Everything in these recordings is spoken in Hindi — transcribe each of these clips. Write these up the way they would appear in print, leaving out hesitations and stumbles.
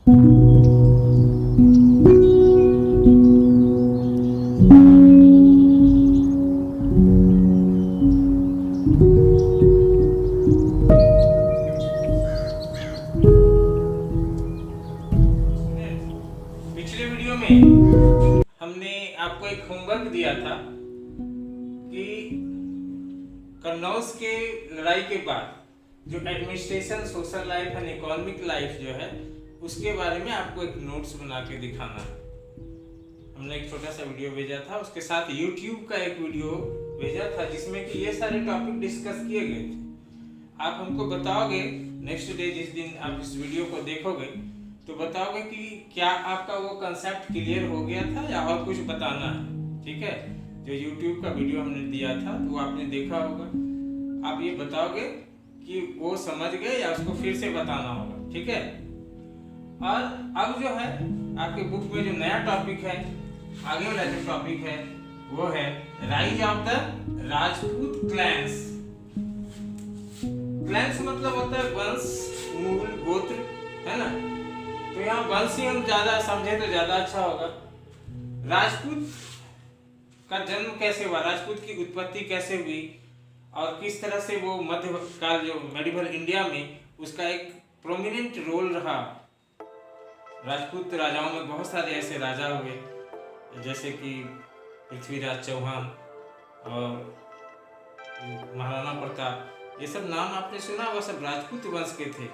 पिछले वीडियो में हमने आपको एक होमवर्क दिया था कि कन्नौज के लड़ाई के बाद जो administration, social life and economic life जो है उसके बारे में आपको एक नोट्स बना के दिखाना है। हमने एक छोटा सा वीडियो भेजा था, उसके साथ YouTube का एक वीडियो भेजा था जिसमें कि ये सारे टॉपिक डिस्कस किए गए थे। आप हमको बताओगे नेक्स्ट डे जिस दिन आप इस वीडियो को देखोगे तो बताओगे कि क्या आपका वो कंसेप्ट क्लियर हो गया था या और कुछ बताना है। ठीक है, जो YouTube का वीडियो हमने दिया था तो वो आपने देखा होगा। आप ये बताओगे कि वो समझ गए या उसको फिर से बताना होगा। ठीक है, और अब जो है आपके बुक में जो नया टॉपिक है, आगे वाला जो टॉपिक है वो है rise of the Rajput clans. Clans मतलब होता है वंश, मूल, गोत्र, है ना। तो यहाँ वंश ही हम ज्यादा समझे तो ज्यादा अच्छा होगा। राजपूत का जन्म कैसे हुआ, राजपूत की उत्पत्ति कैसे हुई और किस तरह से वो मध्यकाल जो मेडिवल इंडिया में उसका एक प्रोमिनेंट रोल रहा। राजपूत राजाओं में बहुत सारे ऐसे राजा हुए जैसे कि पृथ्वीराज चौहान और महाराणा प्रताप, ये सब नाम आपने सुना, वो सब राजपूत वंश के थे।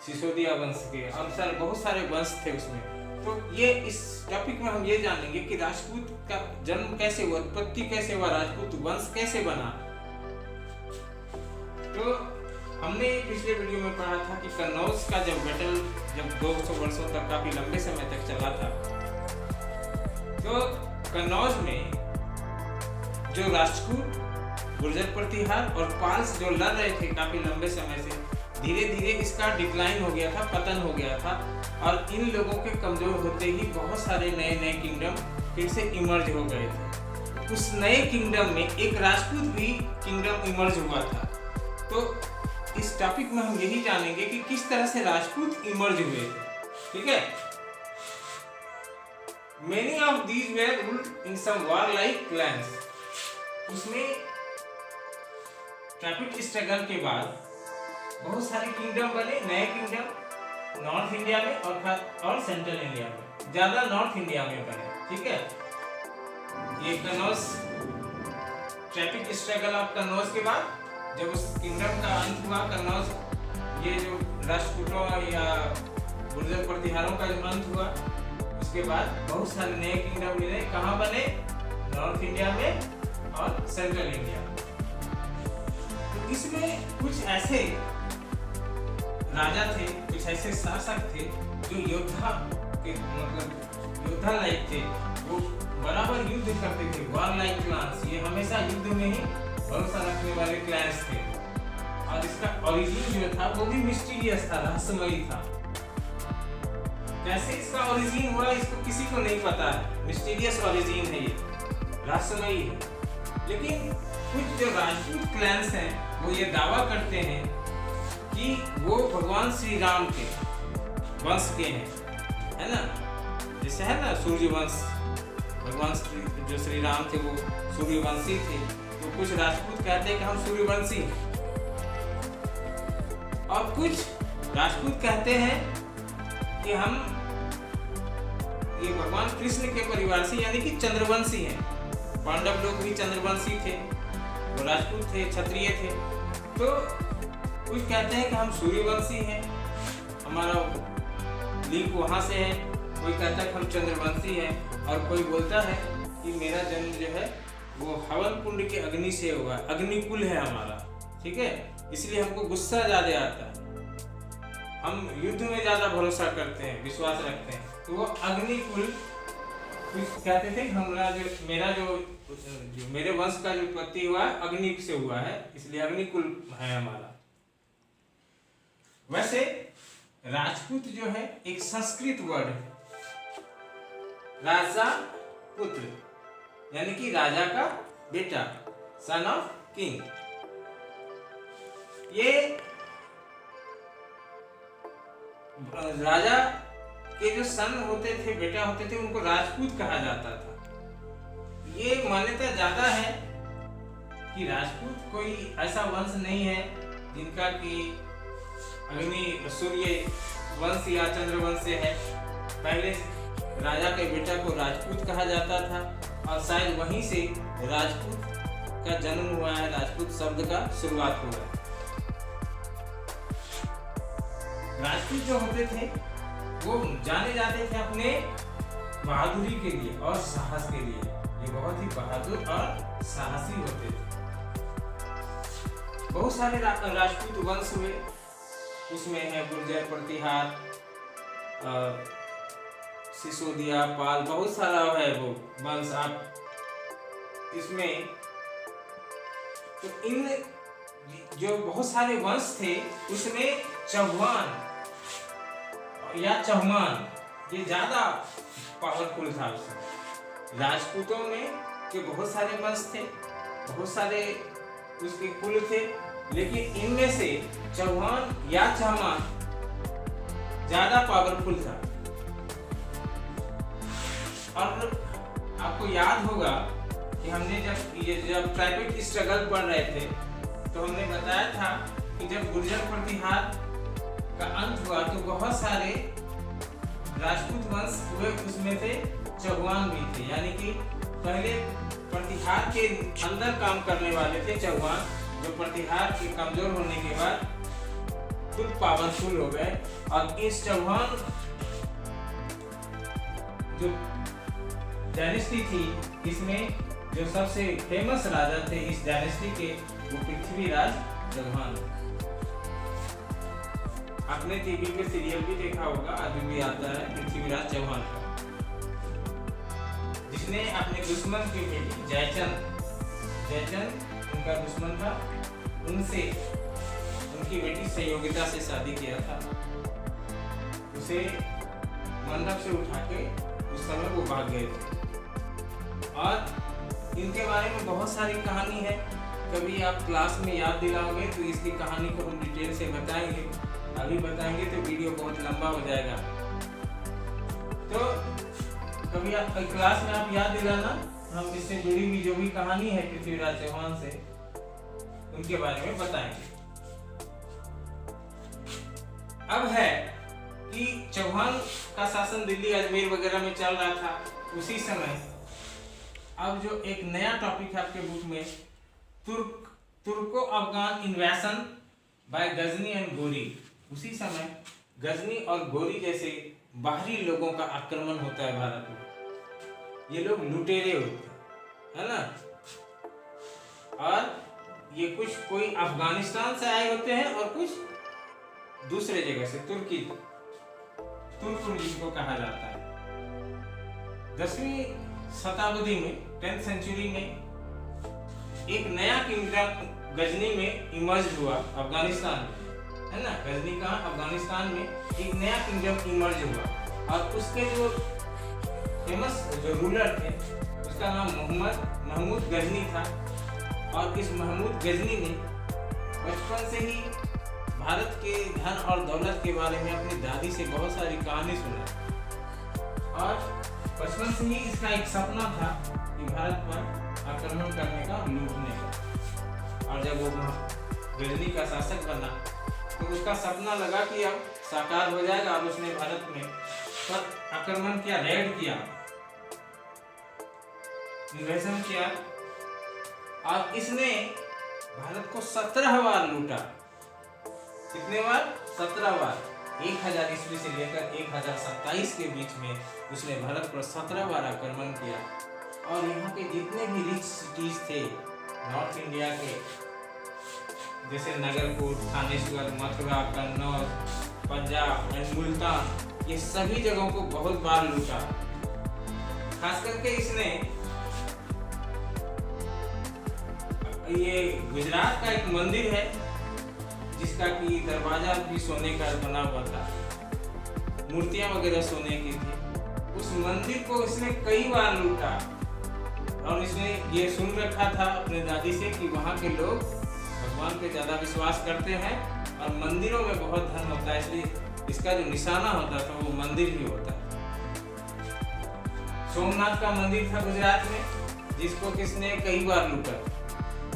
सिसोदिया वंश के और बहुत सारे वंश थे उसमें। तो ये इस टॉपिक में हम ये जानेंगे कि राजपूत का जन्म कैसे हुआ, उत्पत्ति कैसे हुआ, राजपूत वंश कैसे बना। तो हमने पिछले वीडियो में पढ़ा था कि कन्नौज का जब 200 वर्षों तक काफी लंबे समय तक चला था, तो कन्नौज में जो राजपूत, गुर्जर प्रतिहार और पाल्स जो लड़ रहे थे काफी लंबे समय से, धीरे धीरे इसका डिक्लाइन हो गया था, पतन हो गया था। और इन लोगों के कमजोर होते ही बहुत सारे नए नए किंगडम फिर से इमर्ज हो गए थे। उस नए किंगडम में एक राजपूत भी किंगडम इमर्ज हुआ था। तो इस टॉपिक में हम यही जानेंगे कि किस तरह से राजपूत इमर्ज हुए थे। ठीक है, many of these were ruled in some warlike clans. उसमें ट्रैपिक स्ट्रगल के बाद बहुत सारे किंगडम बने, नए किंगडम नॉर्थ इंडिया में और सेंट्रल इंडिया में, ज्यादा नॉर्थ इंडिया में बने। ठीक है, ये Kannauj, traffic struggle of Kannauj के बाद जब उस किंगडम का अंत हुआ, कन्नौज, ये जो राजपूतों या गुर्जर प्रतिहारों का जो अंत हुआ, उसके बाद बहुत सारे नए किंगडम मिले। कहाँ बने? नॉर्थ इंडिया में और सेंट्रल इंडिया। तो इसमें कुछ ऐसे राजा थे, कुछ ऐसे शासक थे जो योद्धा के मतलब योद्धा लायक थे। वो बराबर युद्ध करते थे, वॉर लाइक क्लान्स। ये हमेशा युद्ध में ही भरोसा रखने वाले क्लैंस थे। और इसका ओरिजिन जो था वो भी मिस्टीरियस था, रहस्यमयी था। कैसे इसका ओरिजिन हुआ इसको किसी को नहीं पता है, मिस्टीरियस ओरिजिन है, ये रहस्यमयी है। लेकिन कुछ जो राजपूत क्लैंस हैं वो ये दावा करते हैं कि वो भगवान श्री राम के वंश के हैं, है ना। जैसे है ना सूर्यवंश, भगवान जो श्री राम थे वो सूर्यवंशी थे। तो कुछ राजपूत कहते हैं कि हम सूर्यवंशी हैं, और कुछ राजपूत कहते हैं कि हम ये भगवान कृष्ण के परिवार से यानी कि चंद्रवंशी हैं। पांडव लोग भी चंद्रवंशी थे, वो राजपूत थे, क्षत्रिय थे। तो कुछ कहते हैं कि हम सूर्यवंशी हैं, हमारा लिंक वहां से है। कोई कहता है कि हम चंद्रवंशी हैं, और कोई बोलता है कि मेरा जन्म जो है वो हवन कुंड के अग्नि से हुआ, अग्निकुल है हमारा। ठीक है, इसलिए हमको गुस्सा ज्यादा आता है, हम युद्ध में ज्यादा भरोसा करते हैं, विश्वास रखते हैं। तो वो अग्निकुल कुछ कहते थे, हमारा जो मेरे वंश का जो उत्पत्ति हुआ है अग्नि से हुआ है, इसलिए अग्निकुल है हमारा। वैसे राजपूत जो है एक संस्कृत वर्ड है, राजा पुत्र यानी कि राजा का बेटा, सन ऑफ किंग। ये राजा के जो सन होते थे, बेटा होते थे, उनको राजपूत कहा जाता था। ये मान्यता ज्यादा है कि राजपूत कोई ऐसा वंश नहीं है जिनका कि अग्नि सूर्य वंश या चंद्रवंश से है। पहले राजा के बेटा को राजपूत कहा जाता था और शायद वहीं से राजपूत का जन्म हुआ है, राजपूत शब्द का शुरुआत हुआ है। राजपूत जो होते थे वो जाने जाते थे अपने बहादुरी के लिए और साहस के लिए। ये बहुत ही बहादुर और साहसी होते थे। बहुत सारे राजपूत वंश हुए, उसमें है गुर्जर, प्रतिहार, सिसोदिया, पाल, बहुत सारा है वो वंश। आप इसमें तो इन जो बहुत सारे वंश थे उसमें चौहान या चौहान ये ज्यादा पावरफुल था। उसमें राजपूतों में के बहुत सारे वंश थे, बहुत सारे उसके कुल थे, लेकिन इनमें से चौहान या चौहान ज्यादा पावरफुल था। और आपको याद होगा कि हमने जब ट्राइबल स्ट्रगल पढ़ रहे थे तो हमने बताया था कि जब गुर्जर प्रतिहार का अंत हुआ तो बहुत सारे राजपूत वंश हुए, उसमें से चौहान भी थे। यानी कि पहले प्रतिहार के अंदर काम करने वाले थे चौहान, जो प्रतिहार के कमजोर होने के बाद खुद पावरफुल हो गए। और इस चौहान जो डायनेस्टी थी, इसमें जो सबसे फेमस राजा थे इस डायनेस्टी के वो पृथ्वीराज चौहान। आपने टीवी पे सीरियल भी देखा होगा, अभी भी आता है पृथ्वीराज चौहान का, जिसने अपने दुश्मन की बेटी जयचंद उनका दुश्मन था, उनसे उनकी बेटी संयोगिता से शादी किया था। उसे मंडप से उठा के उस समय वो भाग गए थे। और इनके बारे में बहुत सारी कहानी है, कभी आप क्लास में याद दिलाओगे तो इसकी कहानी को हम डिटेल से बताएंगे। अभी बताएंगे तो वीडियो बहुत लंबा हो जाएगा, तो कभी आप क्लास में आप याद दिलाना, हम इससे जुड़ी हुई जो भी कहानी है पृथ्वीराज चौहान से उनके बारे में बताएंगे। अब है कि चौहान का शासन दिल्ली अजमेर वगैरह में चल रहा था उसी समय। अब जो एक नया टॉपिक है आपके बुक में, Turko Afghan invasion by Ghazni and Ghori. उसी समय गजनी और गोरी जैसे बाहरी लोगों का आक्रमण होता है भारत में। ये लोग लुटेरे होते हैं, है ना, और ये कुछ कोई अफगानिस्तान से आए होते हैं और कुछ दूसरे जगह से, तुर्क जिनको कहा जाता है। 10वीं शताब्दी में, 10th सेंचुरी में एक नया किंगडम गजनी में इमर्ज हुआ अफगानिस्तान में, है ना। गजनी का अफगानिस्तान में एक नया किंगडम इमर्ज हुआ और उसके जो फेमस जो रूलर थे उसका नाम महमूद गजनी था। और इस महमूद गजनी ने बचपन से ही भारत के धन और दौलत के बारे में अपनी दादी से बहुत सारी कहानी सुना और बचपन से ही इसका एक सपना था कि भारत पर आक्रमण करने का, लूटने का। और जब वो गजनी का शासक बना तो उसका सपना लगा कि अब साकार हो जाएगा। और उसने भारत में पर आक्रमण किया, रेड किया, इन्वेजन किया और इसने भारत को 17 बार लूटा। कितने बार? 17 बार। 1000 ईस्वी से लेकर 1027 के बीच में उसने भारत पर 17 बार आक्रमण किया। और यहाँ के जितने भी रिच सिटीज थे नॉर्थ इंडिया के, जैसे नगरकोट, थानेश्वर, मथुरा, कन्नौज, पंजाब एंड मुल्तान, ये सभी जगहों को बहुत बार लूटा। खास करके इसने ये गुजरात का एक मंदिर है जिसका कि दरवाजा भी सोने का बना हुआ था, मूर्तियां वगैरह सोने की थी। उस मंदिर को इसने कई बार लूटा और इसने ये सुन रखा था अपने दादी से कि वहाँ के लोग भगवान पे ज्यादा विश्वास करते हैं और मंदिरों में बहुत धन होता है, इसलिए इसका जो निशाना होता था वो मंदिर ही होता था। सोमनाथ का मंदिर था गुजरात में, जिसको किसने कई बार लूटा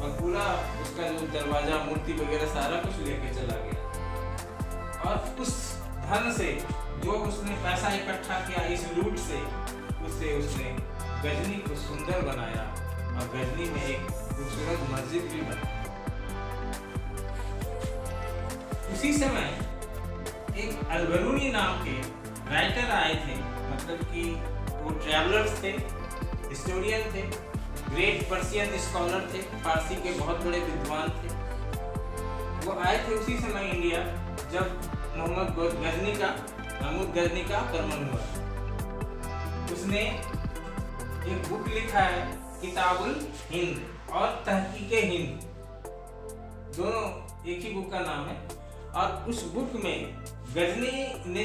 और पूरा उसका जो दरवाजा, मूर्ति वगैरह सारा कुछ लेके चला गया। और उस धन से जो उसने पैसा इकट्ठा किया इस लूट से, उससे उसने गजनी को सुंदर बनाया और गजनी में एक खूबसूरत मस्जिद भी बनाई। उसी समय एक अल-बरूनी नाम के राइटर आए थे, मतलब कि वो ट्रैवलर्स थे, हिस्टोरियन थे, ग्रेट पर्शियन स्कॉलर थे, फारसी के बहुत बड़े विद्वान थे। वो आए थे उसी समय इंडिया जब महमूद गजनी का आक्रमण हुआ। उसने एक बुक लिखा है, किताबुल हिंद और तहकीके हिंद, दोनों एक ही बुक का नाम है। और उस बुक में गजनी ने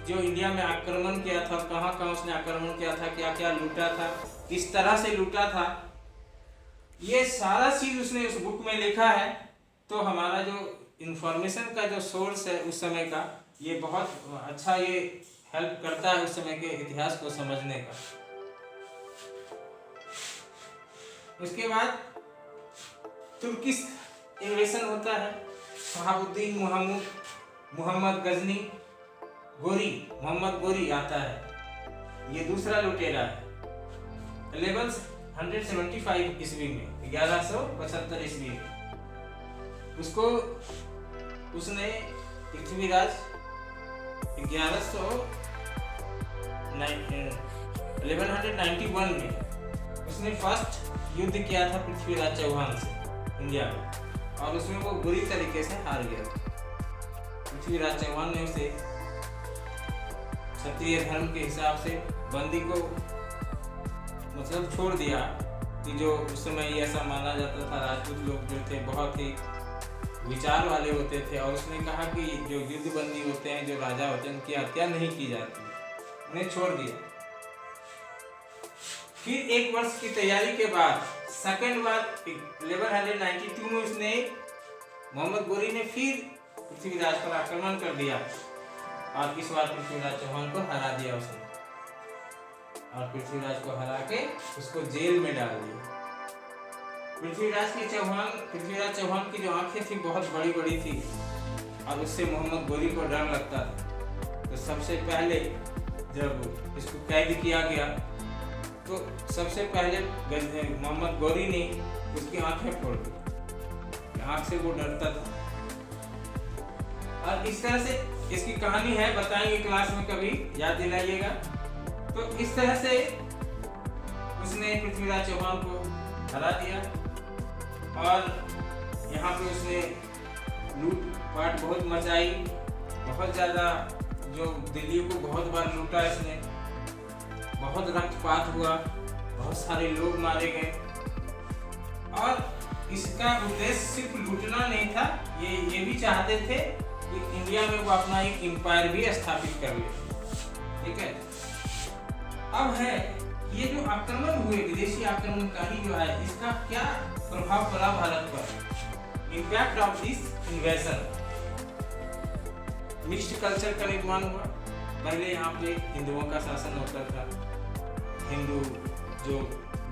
जो इंडिया में आक्रमण किया था, कहाँ कहाँ उसने आक्रमण किया था, क्या क्या लूटा था, किस तरह से लूटा था, ये सारा चीज उसने उस बुक में लिखा है। तो हमारा जो इंफॉर्मेशन का जो सोर्स है उस समय का, ये बहुत अच्छा ये हेल्प करता है उस समय के इतिहास को समझने का। उसके बाद तुर्किश इन्वेशन होता है। शहाबुद्दीन मोहम्मद गजनी मोहम्मद गोरी आता है, ये दूसरा लुटेरा है। 1175 ईस्वी में, 1175 ईस्वी में उसको उसने पृथ्वीराज 1191 में उसने फर्स्ट युद्ध किया था पृथ्वीराज चौहान से इंडिया में, और उसमें वो बुरी तरीके से हार गया। पृथ्वीराज चौहान ने उसे क्षत्रिय धर्म के हिसाब से बंदी को मतलब छोड़ दिया कि जो उस समय ऐसा माना जाता था, राजपूत लोग जो थे बहुत ही विचार वाले होते थे, और उसने कहा कि जो युद्ध बंदी होते हैं, जो राजा होते हैं, उनकी हत्या नहीं की जाती, उन्हें छोड़ दिया। फिर एक वर्ष की तैयारी के बाद सेकंड बार 1192 में उसने मोहम्मद गोरी ने फिर पृथ्वीराज पर आक्रमण कर दिया, और इस बार पृथ्वीराज चौहान को हरा दिया उसने, और पृथ्वीराज को हरा के उसको जेल में डाल दिया। पृथ्वीराज चौहान की जो आंखें थी बहुत बड़ी बड़ी थी, और उससे मोहम्मद गोरी को डर लगता था। तो सबसे पहले जब इसको कैद किया गया तो सबसे पहले मोहम्मद गोरी ने उसकी आंखें फोड़ दी, आंख से वो डरता था। और इस तरह से इसकी कहानी है, बताएंगे क्लास में कभी, याद दिलाइएगा। तो इस तरह से उसने पृथ्वीराज चौहान को हरा दिया, और यहाँ पे उसने लूटपाट बहुत मचाई, बहुत ज़्यादा, जो दिल्ली को बहुत बार लूटा इसने, बहुत रक्तपात हुआ, बहुत सारे लोग मारे गए। और इसका उद्देश्य सिर्फ लूटना नहीं था, ये भी चाहते थे कि इंडिया में वो अपना एक एम्पायर भी स्थापित कर ले। ठीक है, अब है ये जो आक्रमण हुए, विदेशी आक्रमणकारी जो है, इसका क्या प्रभाव पड़ा भारत पर। Impact of this invasion. Mixed culture का निर्माण हुआ। पहले यहाँ पे हिंदुओं का शासन होता था, हिंदू जो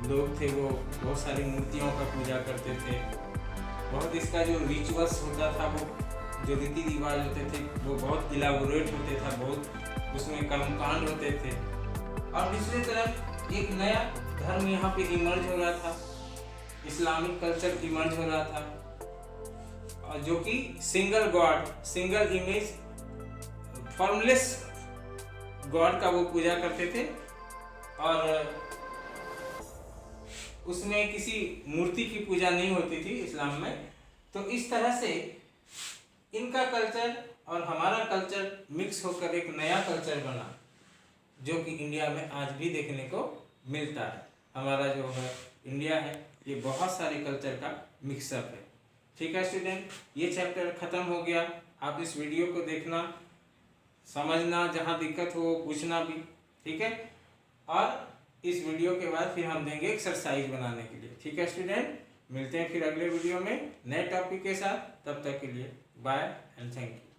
लोग थे वो बहुत सारी मूर्तियों का पूजा करते थे, बहुत इसका जो रिचुअल्स होता था, वो जो रीति रिवाज होते थे वो बहुत इलाबोरेट होते था, बहुत उसमें कर्मकांड होते थे। और दूसरी तरफ एक नया धर्म यहाँ पे इमर्ज हो रहा था, इस्लामिक कल्चर इमर्ज हो रहा था, और जो कि single God, single image, formless God का वो पूजा करते थे, और उसमें किसी मूर्ति की पूजा नहीं होती थी इस्लाम में। तो इस तरह से इनका कल्चर और हमारा कल्चर मिक्स होकर एक नया कल्चर बना, जो कि इंडिया में आज भी देखने को मिलता है। हमारा जो है इंडिया है, ये बहुत सारे कल्चर का मिक्सअप है। ठीक है स्टूडेंट, ये चैप्टर खत्म हो गया। आप इस वीडियो को देखना, समझना, जहाँ दिक्कत हो पूछना भी, ठीक है। और इस वीडियो के बाद फिर हम देंगे एक्सरसाइज बनाने के लिए। ठीक है स्टूडेंट, मिलते हैं फिर अगले वीडियो में नए टॉपिक के साथ। तब तक के लिए बाय एंड थैंक यू।